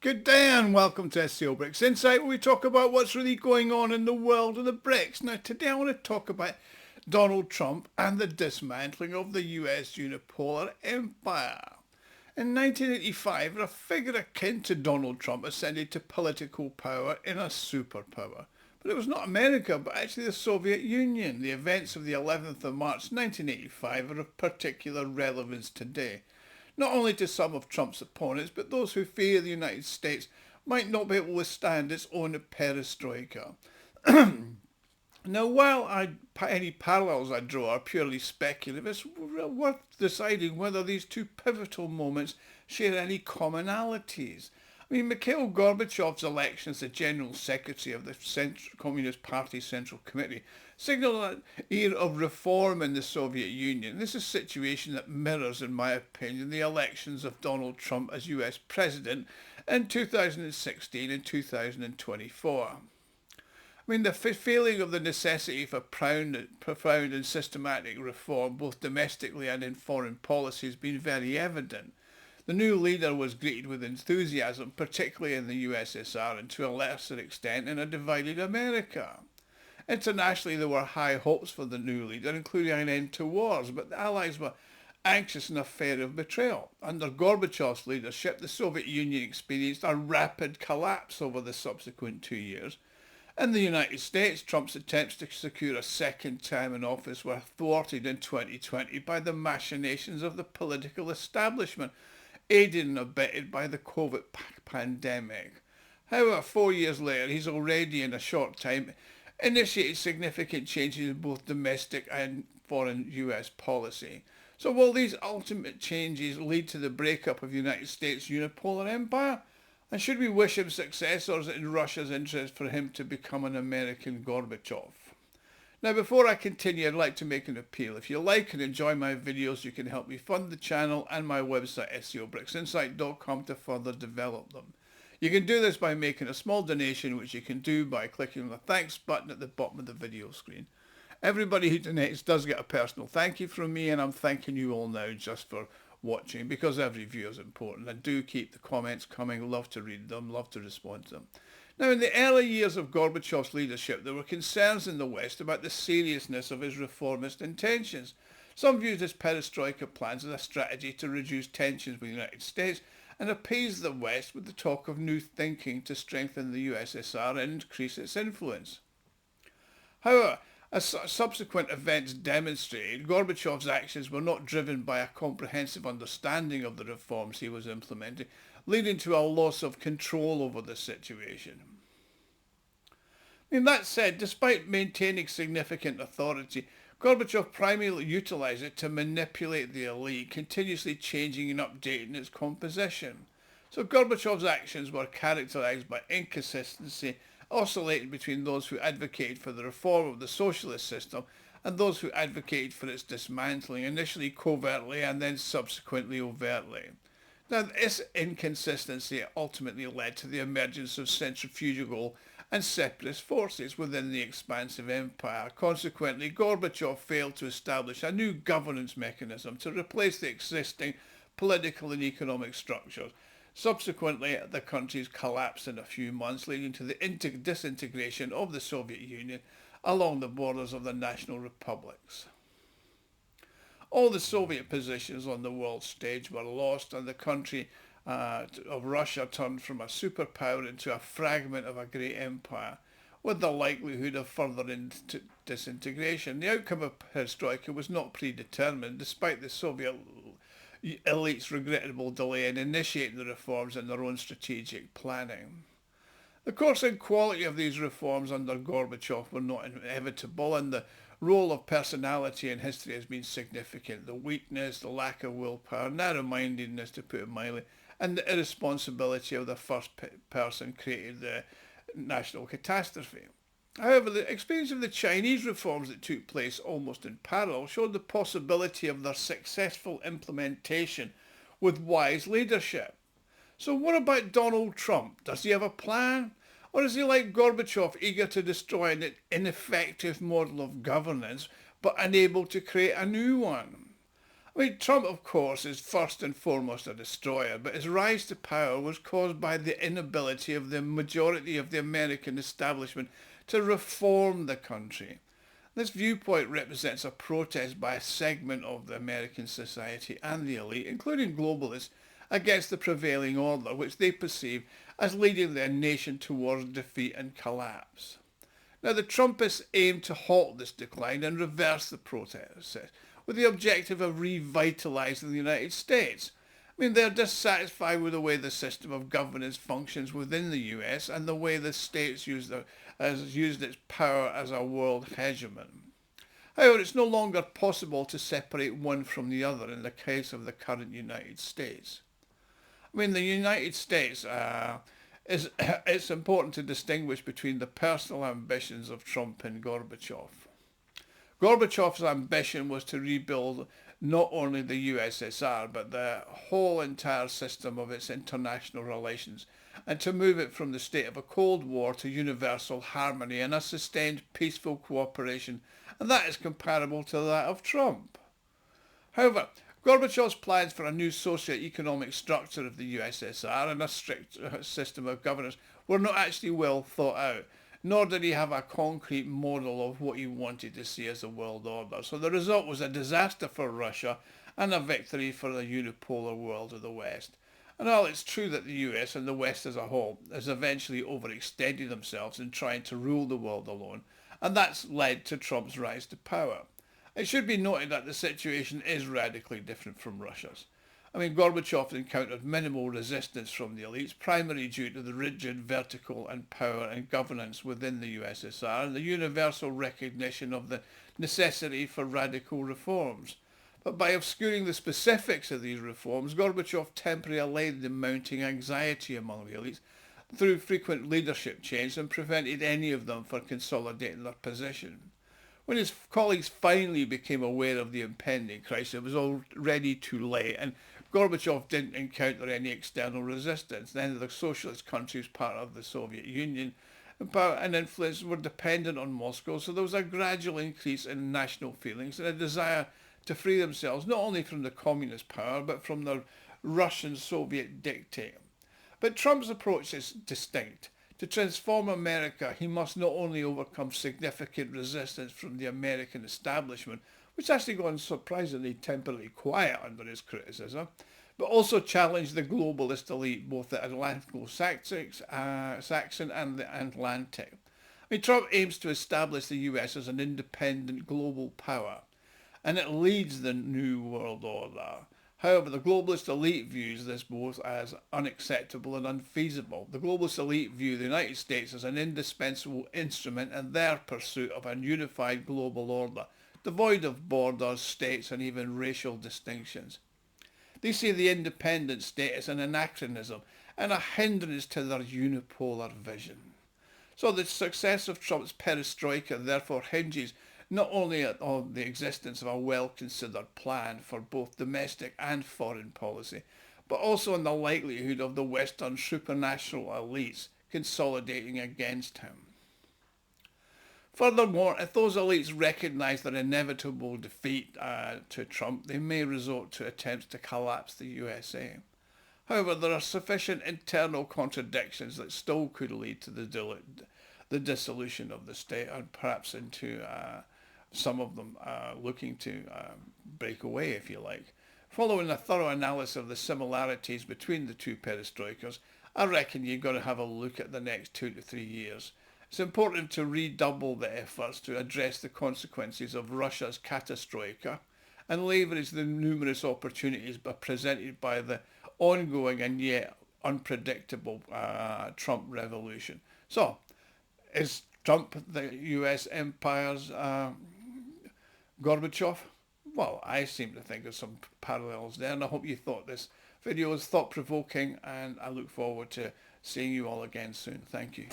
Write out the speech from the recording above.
Good day and welcome to SCO BRICS Insight, where we talk about what's really going on in the world of the BRICS. Now today I want to talk about Donald Trump and the dismantling of the US unipolar empire. In 1985, a figure akin to Donald Trump ascended to political power in a superpower. But it was not America, but actually the Soviet Union. The events of the 11th of March 1985 are of particular relevance today, not only to some of Trump's opponents, but those who fear the United States might not be able to withstand its own perestroika. Now, while any parallels I draw are purely speculative, it's worth deciding whether these two pivotal moments share any commonalities. I mean, Mikhail Gorbachev's election as the General Secretary of the Communist Party Central Committee signalled an era of reform in the Soviet Union. This is a situation that mirrors, in my opinion, the elections of Donald Trump as US President in 2016 and 2024. I mean, the feeling of the necessity for profound and systematic reform, both domestically and in foreign policy, has been very evident. The new leader was greeted with enthusiasm, particularly in the USSR and to a lesser extent in a divided America. Internationally, there were high hopes for the new leader, including an end to wars, but the Allies were anxious in a fear of betrayal. Under Gorbachev's leadership, the Soviet Union experienced a rapid collapse over the subsequent 2 years. In the United States, Trump's attempts to secure a second term in office were thwarted in 2020 by the machinations of the political establishment, aided and abetted by the COVID pandemic. However, 4 years later, he's already in a short time initiated significant changes in both domestic and foreign US policy. So will these ultimate changes lead to the breakup of the United States unipolar empire? And should we wish him success, or is it in Russia's interest for him to become an American Gorbachev? Now, before I continue, I'd like to make an appeal. If you like and enjoy my videos, you can help me fund the channel and my website, SCOBRICSInsight.com, to further develop them. You can do this by making a small donation, which you can do by clicking on the thanks button at the bottom of the video screen. Everybody who donates does get a personal thank you from me, and I'm thanking you all now just for watching, because every view is important. And do keep the comments coming. Love to read them, love to respond to them. Now, in the early years of Gorbachev's leadership, there were concerns in the West about the seriousness of his reformist intentions. Some viewed his perestroika plans as a strategy to reduce tensions with the United States and appease the West with the talk of new thinking to strengthen the USSR and increase its influence. However, as subsequent events demonstrated, Gorbachev's actions were not driven by a comprehensive understanding of the reforms he was implementing, leading to a loss of control over the situation. I mean, that said, despite maintaining significant authority, Gorbachev primarily utilised it to manipulate the elite, continuously changing and updating its composition. So Gorbachev's actions were characterised by inconsistency, oscillating between those who advocated for the reform of the socialist system and those who advocated for its dismantling, initially covertly and then subsequently overtly. Now, this inconsistency ultimately led to the emergence of centrifugal and separatist forces within the expansive empire. Consequently, Gorbachev failed to establish a new governance mechanism to replace the existing political and economic structures. Subsequently, the countries collapsed in a few months, leading to the disintegration of the Soviet Union along the borders of the national republics. All the Soviet positions on the world stage were lost, and the country of Russia turned from a superpower into a fragment of a great empire, with the likelihood of further disintegration. The outcome of perestroika was not predetermined, despite the Soviet elite's regrettable delay in initiating the reforms in their own strategic planning. The course and quality of these reforms under Gorbachev were not inevitable, and the role of personality in history has been significant. The weakness, the lack of willpower, narrow-mindedness, to put it mildly, and the irresponsibility of the first person created the national catastrophe. However, the experience of the Chinese reforms that took place almost in parallel showed the possibility of their successful implementation with wise leadership. So what about Donald Trump? Does he have a plan? Or is he like Gorbachev, eager to destroy an ineffective model of governance but unable to create a new one? I mean, Trump, of course, is first and foremost a destroyer, but his rise to power was caused by the inability of the majority of the American establishment to reform the country. This viewpoint represents a protest by a segment of the American society and the elite, including globalists, against the prevailing order, which they perceive as leading their nation towards defeat and collapse. Now, the Trumpists aim to halt this decline and reverse the process, with the objective of revitalising the United States. I mean, they're dissatisfied with the way the system of governance functions within the US and the way the states has used its power as a world hegemon. However, it's no longer possible to separate one from the other in the case of the current United States. I mean, the United States, it's important to distinguish between the personal ambitions of Trump and Gorbachev. Gorbachev's ambition was to rebuild not only the USSR, but the whole entire system of its international relations, and to move it from the state of a Cold War to universal harmony and a sustained peaceful cooperation, and that is comparable to that of Trump. However, Gorbachev's plans for a new socio-economic structure of the USSR and a strict system of governance were not actually well thought out, nor did he have a concrete model of what he wanted to see as a world order. So the result was a disaster for Russia and a victory for the unipolar world of the West. And while it's true that the US and the West as a whole has eventually overextended themselves in trying to rule the world alone, and that's led to Trump's rise to power. It should be noted that the situation is radically different from Russia's. I mean, Gorbachev encountered minimal resistance from the elites, primarily due to the rigid vertical and power and governance within the USSR and the universal recognition of the necessity for radical reforms. But by obscuring the specifics of these reforms, Gorbachev temporarily allayed the mounting anxiety among the elites through frequent leadership change and prevented any of them from consolidating their position. When his colleagues finally became aware of the impending crisis, it was already too late, and Gorbachev didn't encounter any external resistance. Then the socialist countries, part of the Soviet Union, power and influence were dependent on Moscow, so there was a gradual increase in national feelings and a desire to free themselves not only from the communist power, but from the Russian Soviet dictate. But Trump's approach is distinct. To transform America, he must not only overcome significant resistance from the American establishment, which actually gone surprisingly temporarily quiet under his criticism, but also challenge the globalist elite, both the Anglo-Saxon and the Atlantic. I mean, Trump aims to establish the US as an independent global power, and it leads the New World Order. However, the globalist elite views this both as unacceptable and unfeasible. The globalist elite view the United States as an indispensable instrument in their pursuit of a unified global order, devoid of borders, states, and even racial distinctions. They see the independent state as an anachronism and a hindrance to their unipolar vision. So the success of Trump's perestroika therefore hinges not only on the existence of a well-considered plan for both domestic and foreign policy, but also on the likelihood of the Western supranational elites consolidating against him. Furthermore, if those elites recognise their inevitable defeat to Trump, they may resort to attempts to collapse the USA. However, there are sufficient internal contradictions that still could lead to the dissolution of the state, and perhaps into some of them looking to break away, if you like. Following a thorough analysis of the similarities between the two perestroikas, I reckon you've got to have a look at the next 2 to 3 years. It's important to redouble the efforts to address the consequences of Russia's catastroika and leverage the numerous opportunities presented by the ongoing and yet unpredictable Trump revolution. So, is Trump the US empire's Gorbachev? Well, I seem to think there's some parallels there, and I hope you thought this video was thought-provoking, and I look forward to seeing you all again soon. Thank you.